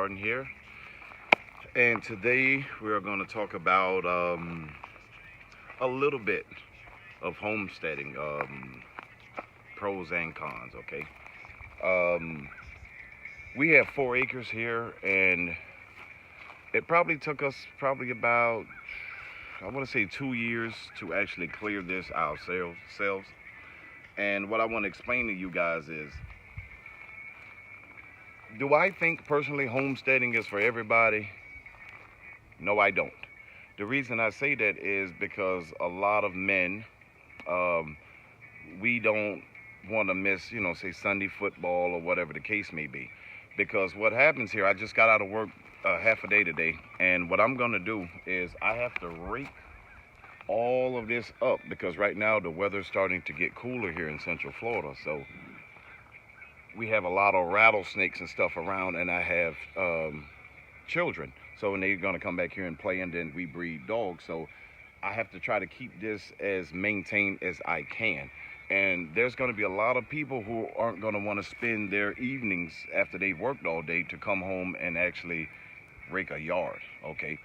starting here, and today we are going to talk about a little bit of homesteading, pros and cons. Okay, um, we have 4 acres here, and it probably took us about, I want to say, 2 years to actually clear this ourselves. And what I want to explain to you guys is, do I think personally homesteading is for everybody? No, I don't. The reason I say that is because a lot of men, um, we don't want to miss, say Sunday football or whatever the case may be. Because what happens here, I just got out of work half a day today, and what I'm going to do is I have to rake all of this up because right now the weather's starting to get cooler here in Central Florida. So we have a lot of rattlesnakes and stuff around, and I have children. So and they're gonna come back here and play, and then we breed dogs. So I have to try to keep this as maintained as I can. And there's gonna be a lot of people who aren't gonna want to spend their evenings after they've worked all day to come home and actually rake a yard. Okay,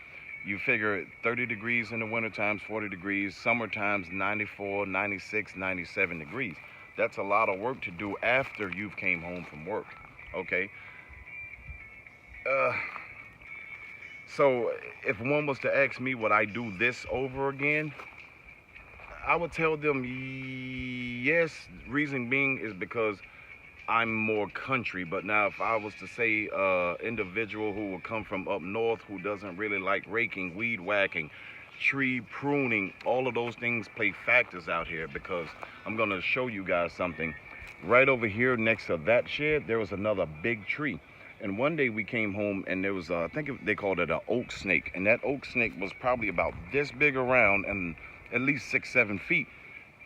you figure 30 degrees in the winter times, 40 degrees, summer times 94, 96, 97 degrees. That's a lot of work to do after you've came home from work. Okay. So if one was to ask me would I do this over again, I would tell them yes. Reason being is because I'm more country. But now if I was to say individual who will come from up north who doesn't really like raking, weed whacking, tree pruning, all of those things play factors out here, because I'm going to show you guys something. Right over here next to that shed, there was another big tree. And one day we came home and there was, I think they called it an oak snake. And that oak snake was probably about this big around and at least 6-7 feet.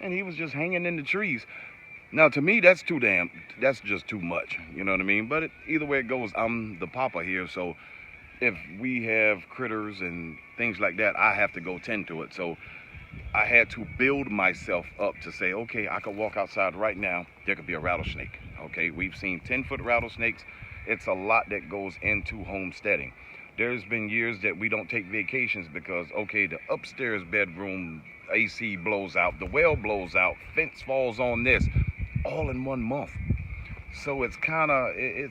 And he was just hanging in the trees. Now to me, that's just too much. You know what I mean? But either way it goes, I'm the papa here. So if we have critters and things like that, I have to go tend to it. So I had to build myself up to say, okay, I could walk outside right now, there could be a rattlesnake. Okay, we've seen 10-foot rattlesnakes. It's a lot that goes into homesteading. There's been years that we don't take vacations because, okay, the upstairs bedroom AC blows out, the well blows out, fence falls on this, all in 1 month. So it's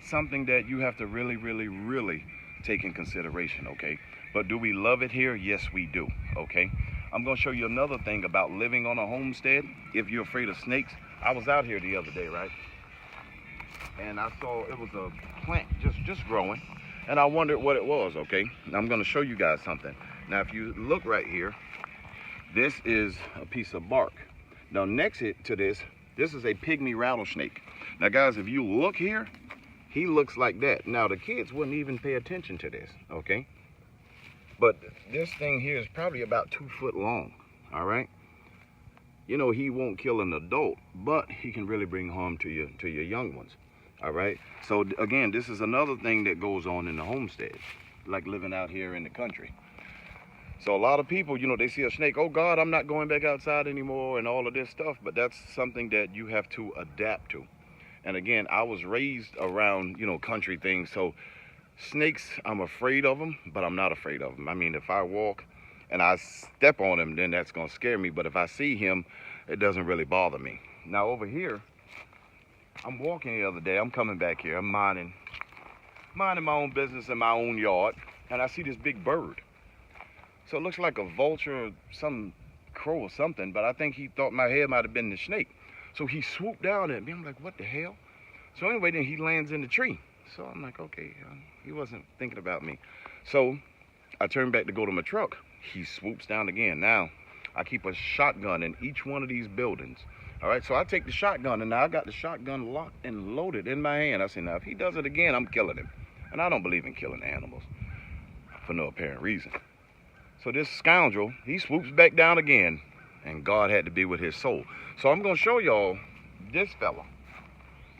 something that you have to really take in consideration. Okay, but do we love it here? Yes, we do. Okay, I'm going to show you another thing about living on a homestead. If you're afraid of snakes, I was out here the other day, right, and I saw it was a plant just growing, and I wondered what it was. Okay, now I'm going to show you guys something. Now if you look right here, this is a piece of bark. Now next to this is a pygmy rattlesnake. Now guys, if you look here, he looks like that. Now the kids wouldn't even pay attention to this. Okay, but this thing here is probably about 2 foot long. All right, he won't kill an adult, but he can really bring harm to your young ones. All right, so again, this is another thing that goes on in the homestead, like living out here in the country. So a lot of people, they see a snake, oh God, I'm not going back outside anymore and all of this stuff. But that's something that you have to adapt to. And again, I was raised around, country things. So snakes, I'm afraid of them, but I'm not afraid of them. I mean, if I walk and I step on him, then that's going to scare me. But if I see him, it doesn't really bother me. Now over here, I'm walking the other day. I'm coming back here. I'm minding my own business in my own yard. And I see this big bird. So it looks like a vulture, some crow or something, but I think he thought my head might have been the snake. So he swooped down at me. I'm like, what the hell? So anyway, then he lands in the tree. So I'm like, okay, he wasn't thinking about me. So I turn back to go to my truck. He swoops down again. Now, I keep a shotgun in each one of these buildings. All right, so I take the shotgun, and now I got the shotgun locked and loaded in my hand. I say, now, if he does it again, I'm killing him. And I don't believe in killing animals for no apparent reason. So this scoundrel, he swoops back down again, and God had to be with his soul. So I'm going to show y'all this fella.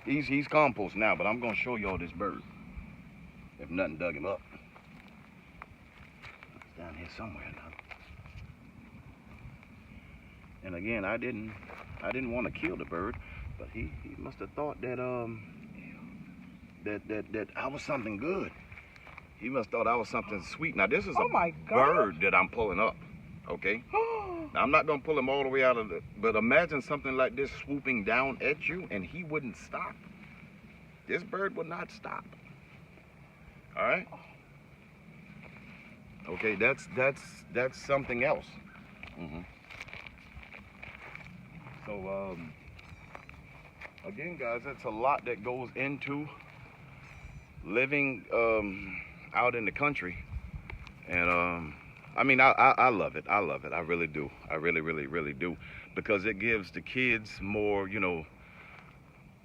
He's compost now, but I'm going to show y'all this bird. If nothing dug him up. It's down here somewhere now. And again, I didn't want to kill the bird, but he must have thought that that I was something good. He must thought I was something sweet. Now this is Oh a my bird that I'm pulling up, okay? Now I'm not gonna pull him all the way out of the, but imagine something like this swooping down at you and he wouldn't stop. This bird would not stop. All right? Okay, that's something else. So again, guys, that's a lot that goes into living out in the country, and I mean, I love it. I love it. I really do. I really do, because it gives the kids more, you know,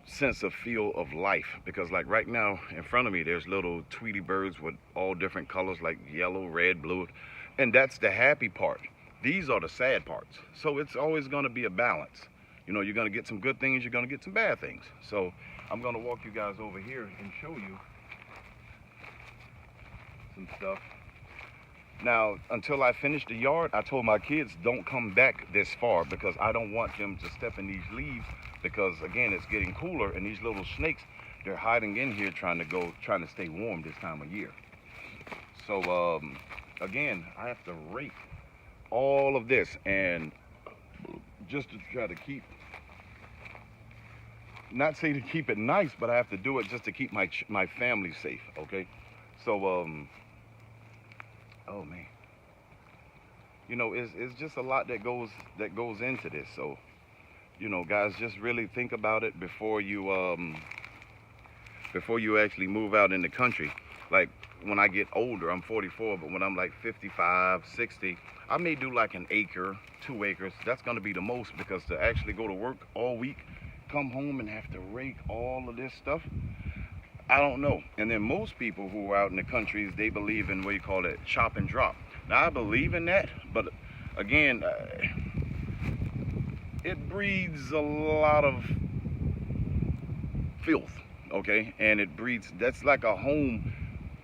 sense of feel of life. Because like right now in front of me, there's little Tweety birds with all different colors, like yellow, red, blue, and that's the happy part. These are the sad parts. So it's always going to be a balance. You know, you're going to get some good things, you're going to get some bad things. So I'm going to walk you guys over here and show you some stuff. Now, until I finish the yard, I told my kids don't come back this far because I don't want them to step in these leaves, because again, it's getting cooler and these little snakes, they're hiding in here trying to stay warm this time of year. So again, I have to rake all of this, and just to try to keep, not say to keep it nice, but I have to do it just to keep my family safe, okay? So oh man, you know, it's just a lot that goes into this. So, you know, guys, just really think about it before you actually move out in the country. Like when I get older, I'm 44, but when I'm like 55, 60, I may do like an acre, 2 acres. That's gonna be the most, because to actually go to work all week, come home and have to rake all of this stuff, I don't know. And then most people who are out in the countries, they believe in what you call it, chop and drop. Now I believe in that, but again, it breeds a lot of filth, okay? And it breeds, that's like a home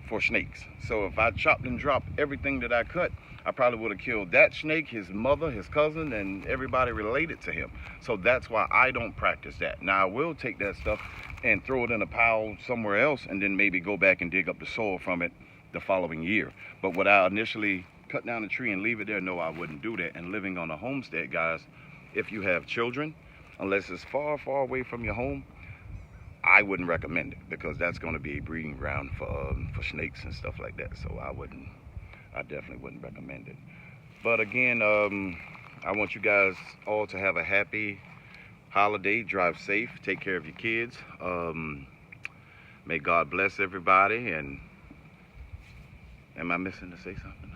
for snakes. So if I chopped and dropped everything that I cut, I probably would have killed that snake, his mother, his cousin, and everybody related to him. So that's why I don't practice that. Now I will take that stuff and throw it in a pile somewhere else, and then maybe go back and dig up the soil from it the following year. But would I initially cut down a tree and leave it there? No, I wouldn't do that. And living on a homestead, guys, if you have children, unless it's far away from your home, I wouldn't recommend it, because that's going to be a breeding ground for snakes and stuff like that. So I definitely wouldn't recommend it. But again, I want you guys all to have a happy holiday. Drive safe, take care of your kids. May God bless everybody. And am I missing to say something?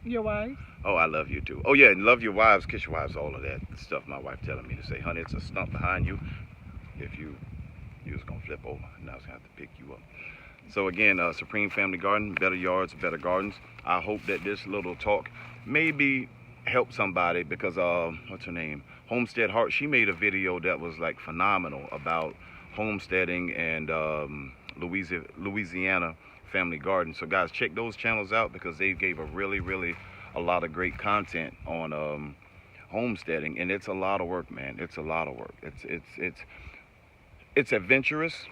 Your wife? Oh, I love you too. Oh yeah, and love your wives, kiss your wives, all of that stuff my wife telling me to say. Honey, it's a stump behind you. If you was gonna flip over, now I was gonna have to pick you up. So again, Supreme Family Garden, better yards, better gardens. I hope that this little talk maybe help somebody, because what's her name, Homestead Heart, she made a video that was like phenomenal about homesteading and Louisiana Family Garden. So guys, check those channels out, because they gave a lot of great content on homesteading, and it's a lot of work, man. It's a lot of work. It's adventurous,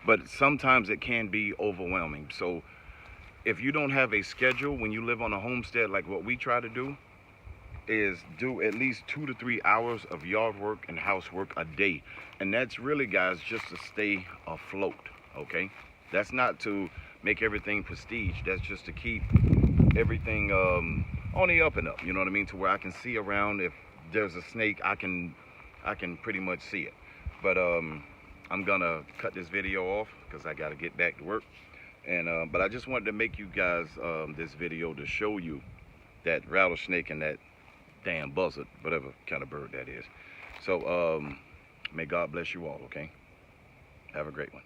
but sometimes it can be overwhelming. So if you don't have a schedule when you live on a homestead, like what we try to do, is do at least 2 to 3 hours of yard work and housework a day. And that's really, guys, just to stay afloat, okay? That's not to make everything prestige. That's just to keep everything on the up and up, you know what I mean? To where I can see around. If there's a snake, I can pretty much see it. But I'm gonna cut this video off because I gotta get back to work. And but I just wanted to make you guys this video to show you that rattlesnake and that damn buzzard, whatever kind of bird that is. So may God bless you all, okay? Have a great one.